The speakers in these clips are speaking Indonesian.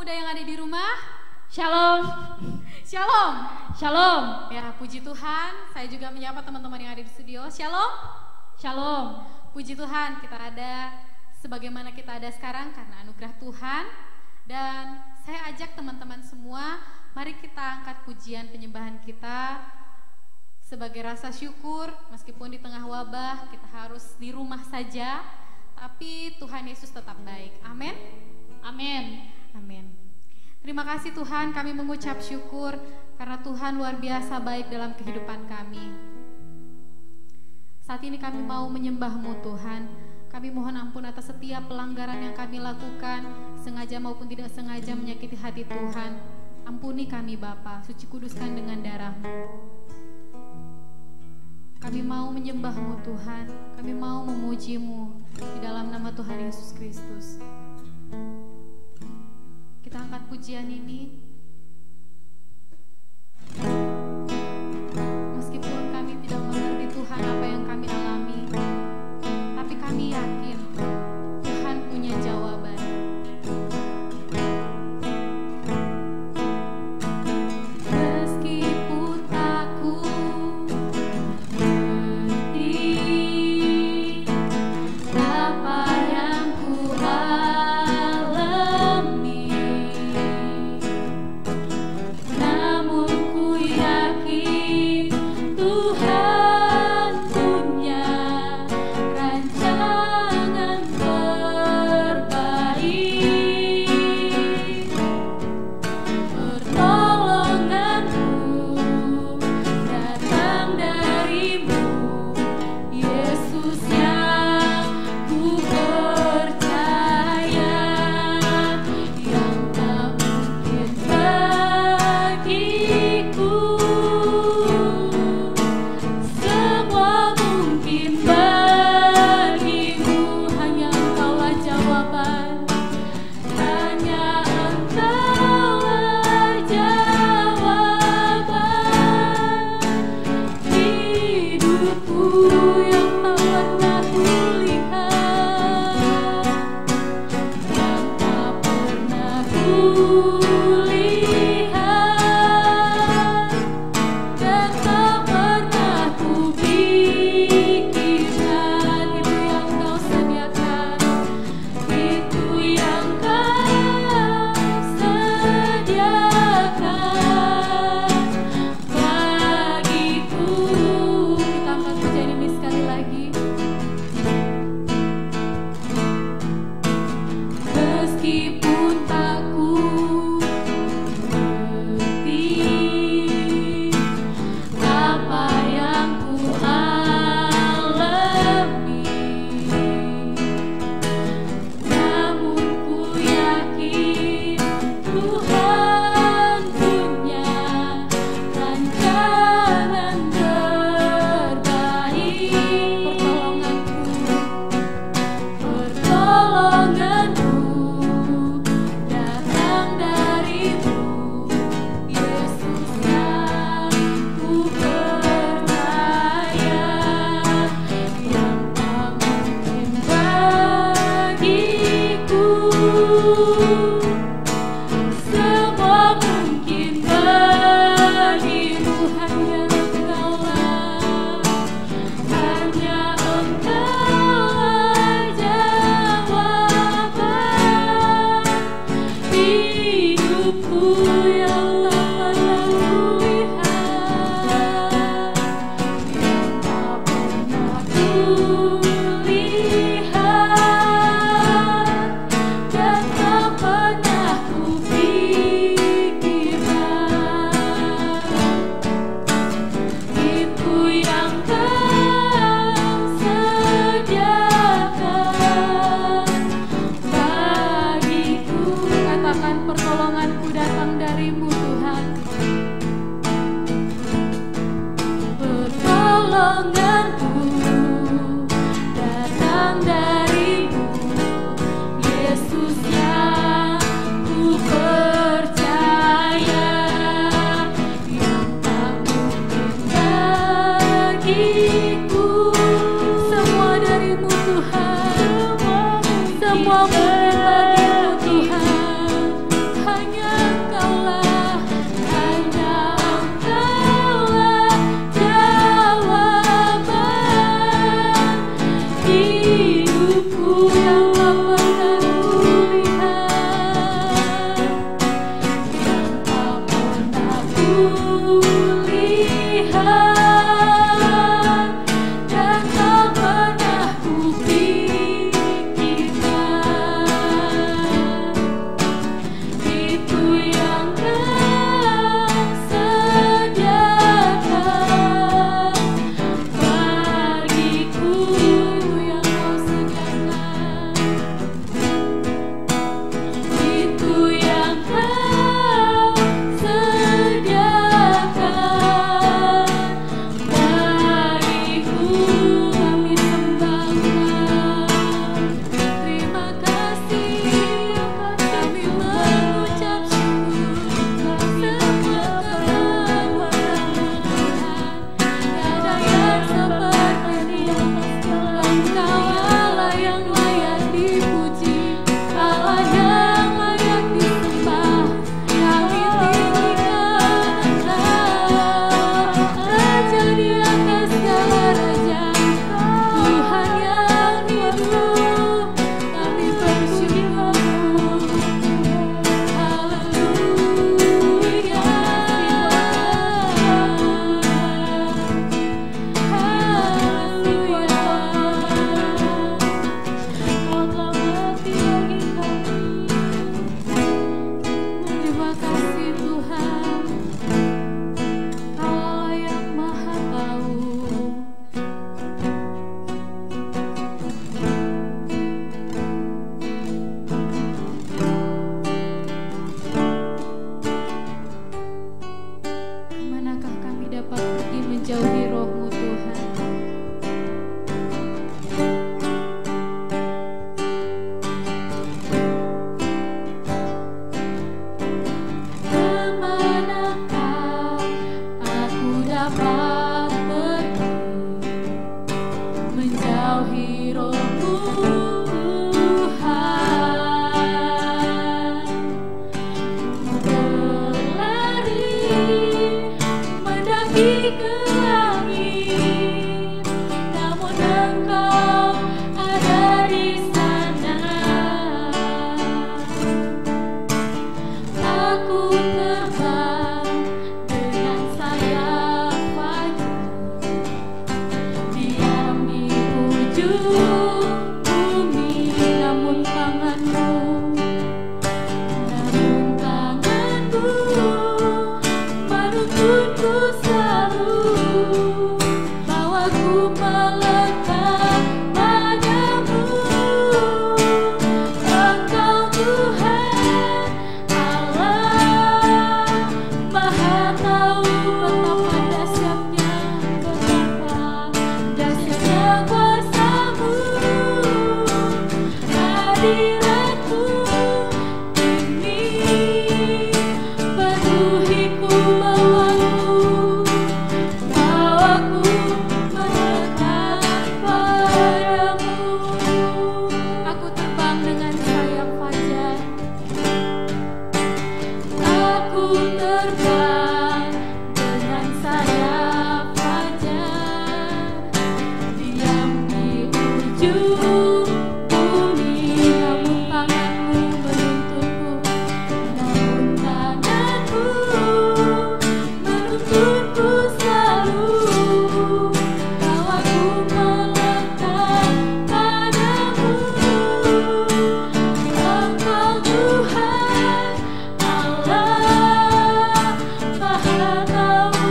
muda yang ada di rumah. Shalom. Shalom. Shalom. Ya, puji Tuhan. Saya juga menyapa teman-teman yang ada di studio. Shalom. Shalom. Puji Tuhan, kita ada sebagaimana kita ada sekarang karena anugerah Tuhan. Dan saya ajak teman-teman semua, mari kita angkat pujian penyembahan kita sebagai rasa syukur. Meskipun di tengah wabah kita harus di rumah saja, tapi Tuhan Yesus tetap baik. Amin. Amin. Amin. Terima kasih Tuhan, kami mengucap syukur karena Tuhan luar biasa baik dalam kehidupan kami. Saat ini kami mau menyembah-Mu Tuhan. Kami mohon ampun atas setiap pelanggaran yang kami lakukan, sengaja maupun tidak sengaja menyakiti hati Tuhan. Ampuni kami Bapa, suci kuduskan dengan darah-Mu. Kami mau menyembah-Mu Tuhan, kami mau memuji-Mu di dalam nama Tuhan Yesus Kristus. Kita angkat pujian ini. Meskipun kami tidak mengerti Tuhan apa yang kami alami, tapi kami yakin Tuhan punya jawaban. Meskipun aku mengerti apa yang ku alami, jauhi rohmu Tuhan. Berlari mendaki ke langit, namun Engkau ada di sana. Aku terbang dengan sayap fajar, diam di ujung bumi, namun tanganmu menuntunku selalu, bawaku melekat padamu. Engkau Tuhan Allah Maha Tahu, betapa dahsyatnya, betapa dahsyatnya kuasa-Mu. Hadirat-Mu ini penuhiku, bawaku mendekat padamu. Aku terbang dengan sayap fajar, aku terbang dengan sayap fajar, diam di ujung bumi, namun tanganmu menuntunku, namun tanganmu menuntunku selalu, bawaku melekat padamu. Engkau Tuhan Allah Maha Tahu,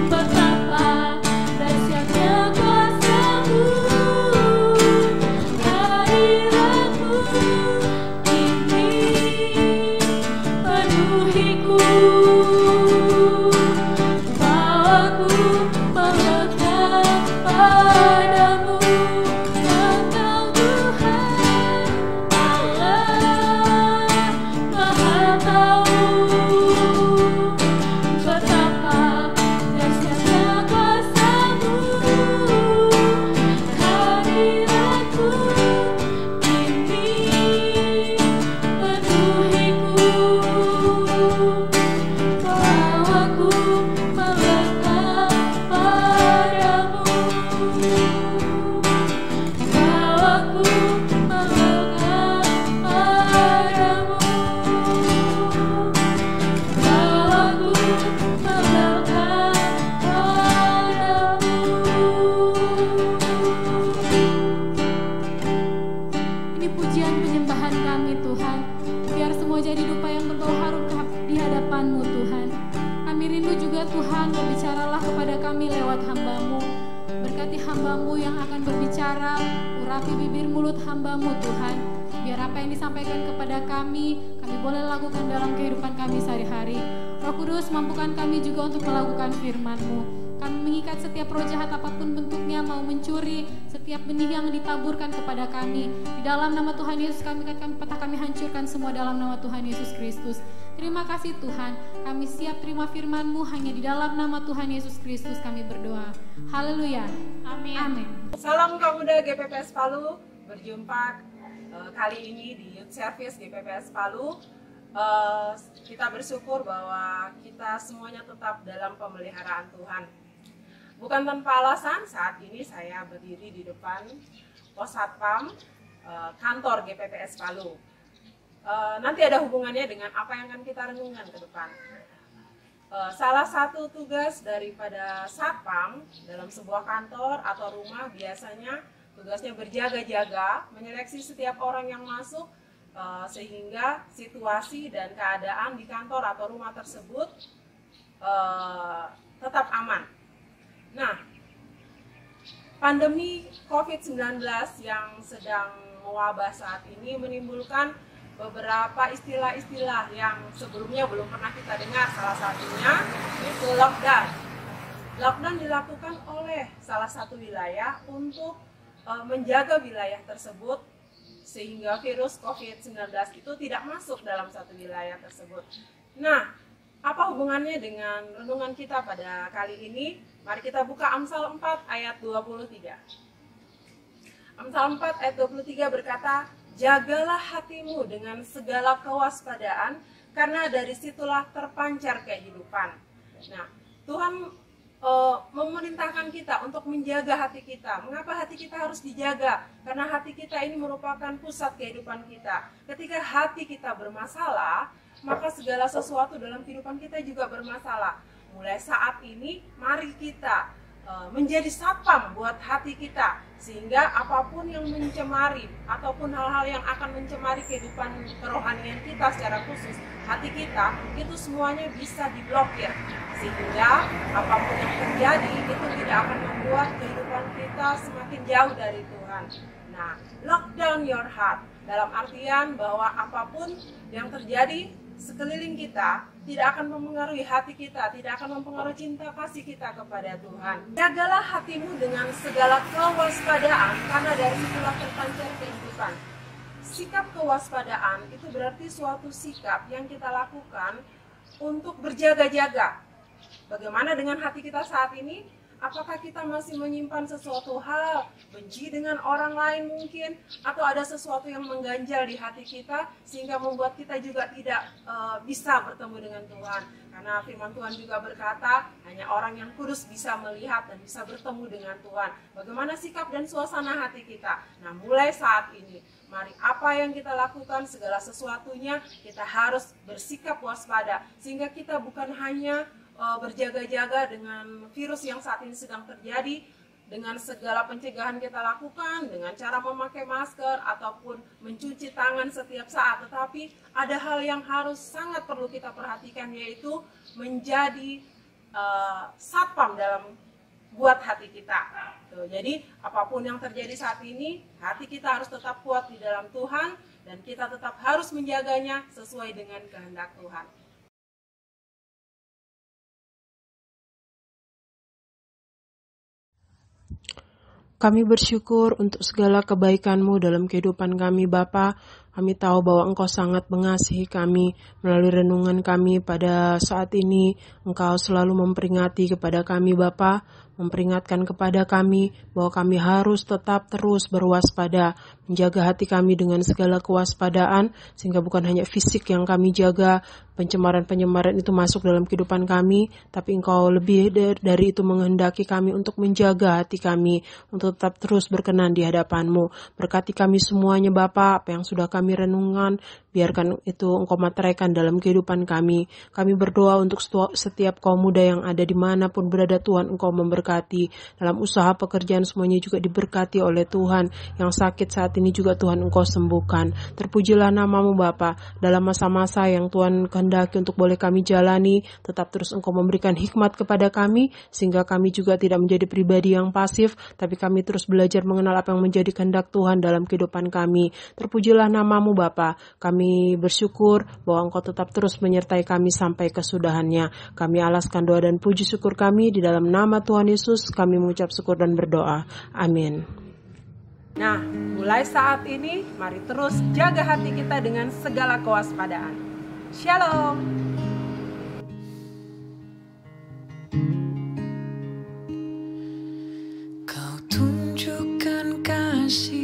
betapa dahsyatnya kuasa-Mu. Hadirat-Mu ini penuhiku, bawaku melekat padamu. Engkau Tuhan Allah Maha Tahu, betapa dahsyatnya kuasa-Mu. Hadirat-Mu ini penuhiku, bawaku melekat padamu, bawaku melekat padamu, bawaku melekat padamu. Ini pujian penyembahan kami Tuhan, biar semua jadi dupa yang berbau harum di hadapan-Mu Tuhan. Kami rindu juga Tuhan, berbicaralah kepada kami lewat hamba-Mu. Berkati hamba-Mu yang akan berbicara, urapi bibir mulut hamba-Mu Tuhan. Biar apa yang disampaikan kepada kami boleh lakukan dalam kehidupan kami sehari-hari. Roh Kudus, mampukan kami juga untuk melakukan firman-Mu. Kami mengikat setiap roh jahat apapun bentuknya, mau mencuri setiap benih yang ditaburkan kepada kami. Di dalam nama Tuhan Yesus kami hancurkan semua dalam nama Tuhan Yesus Kristus. Terima kasih Tuhan, kami siap terima firman-Mu, hanya di dalam nama Tuhan Yesus Kristus kami berdoa. Haleluya. Amin. Amin. Salam Pemuda GPPS Palu, berjumpa kali ini di Youth Service GPPS Palu. Kita bersyukur bahwa kita semuanya tetap dalam pemeliharaan Tuhan. Bukan tanpa alasan, saat ini saya berdiri di depan pos satpam kantor GPPS Palu. Nanti ada hubungannya dengan apa yang akan kita renungkan ke depan. Salah satu tugas daripada satpam dalam sebuah kantor atau rumah biasanya tugasnya berjaga-jaga, menyeleksi setiap orang yang masuk sehingga situasi dan keadaan di kantor atau rumah tersebut tetap aman. Nah, pandemi COVID-19 yang sedang mewabah saat ini menimbulkan beberapa istilah-istilah yang sebelumnya belum pernah kita dengar. Salah satunya itu lockdown. Lockdown dilakukan oleh salah satu wilayah untuk menjaga wilayah tersebut sehingga virus COVID-19 itu tidak masuk dalam satu wilayah tersebut. Nah, apa hubungannya dengan renungan kita pada kali ini? Mari kita buka Amsal 4 ayat 23. Amsal 4 ayat 23 berkata, "Jagalah hatimu dengan segala kewaspadaan, karena dari situlah terpancar kehidupan." Nah, Tuhan memerintahkan kita untuk menjaga hati kita. Mengapa hati kita harus dijaga? Karena hati kita ini merupakan pusat kehidupan kita. Ketika hati kita bermasalah, maka segala sesuatu dalam kehidupan kita juga bermasalah. Mulai saat ini, mari kita menjadi satpam buat hati kita, sehingga apapun yang mencemari ataupun hal-hal yang akan mencemari kehidupan kerohanian kita secara khusus, hati kita itu semuanya bisa diblokir, sehingga apapun yang terjadi itu tidak akan membuat kehidupan kita semakin jauh dari Tuhan. Nah, lock down your heart dalam artian bahwa apapun yang terjadi sekeliling kita tidak akan mempengaruhi hati kita, tidak akan mempengaruhi cinta kasih kita kepada Tuhan. Jagalah hatimu dengan segala kewaspadaan, karena dari situlah terpancar kehidupan. Sikap kewaspadaan itu berarti suatu sikap yang kita lakukan untuk berjaga-jaga. Bagaimana dengan hati kita saat ini? Apakah kita masih menyimpan sesuatu hal, benci dengan orang lain mungkin, atau ada sesuatu yang mengganjal di hati kita sehingga membuat kita juga tidak bisa bertemu dengan Tuhan? Karena firman Tuhan juga berkata, hanya orang yang kudus bisa melihat dan bisa bertemu dengan Tuhan. Bagaimana sikap dan suasana hati kita? Nah, mulai saat ini, mari apa yang kita lakukan, segala sesuatunya kita harus bersikap waspada, sehingga kita bukan hanya berjaga-jaga dengan virus yang saat ini sedang terjadi, dengan segala pencegahan kita lakukan, dengan cara memakai masker ataupun mencuci tangan setiap saat, tetapi ada hal yang harus sangat perlu kita perhatikan, yaitu menjadi satpam dalam buat hati kita. Jadi apapun yang terjadi saat ini, hati kita harus tetap kuat di dalam Tuhan, dan kita tetap harus menjaganya sesuai dengan kehendak Tuhan. Kami bersyukur untuk segala kebaikan-Mu dalam kehidupan kami, Bapa. Kami tahu bahwa Engkau sangat mengasihi kami. Melalui renungan kami pada saat ini, Engkau selalu memperingati kepada kami, Bapa, memperingatkan kepada kami bahwa kami harus tetap terus berwaspada, menjaga hati kami dengan segala kewaspadaan, sehingga bukan hanya fisik yang kami jaga, pencemaran-pencemaran itu masuk dalam kehidupan kami, tapi Engkau lebih dari itu menghendaki kami untuk menjaga hati kami, untuk tetap terus berkenan di hadapan-Mu. Berkati kami semuanya, Bapa, apa yang sudah kami renungan, biarkan itu Engkau materaikan dalam kehidupan kami. Kami berdoa untuk setiap kaum muda yang ada dimanapun berada, Tuhan, Engkau memberkati. Dalam usaha pekerjaan semuanya juga diberkati oleh Tuhan. Yang sakit saat ini juga Tuhan Engkau sembuhkan. Terpujilah nama-Mu, Bapa, dalam masa-masa yang Tuhan kehendaki untuk boleh kami jalani. Tetap terus Engkau memberikan hikmat kepada kami, sehingga kami juga tidak menjadi pribadi yang pasif, tapi kami terus belajar mengenal apa yang menjadi kehendak Tuhan dalam kehidupan kami. Terpujilah nama-Mu, Bapa. Kami bersyukur bahwa Engkau tetap terus menyertai kami sampai kesudahannya. Kami alaskan doa dan puji syukur kami di dalam nama Tuhan Yesus. Kami mengucap syukur dan berdoa. Amin. Nah, mulai saat ini, mari terus jaga hati kita dengan segala kewaspadaan. Shalom. Kau tunjukkan kasih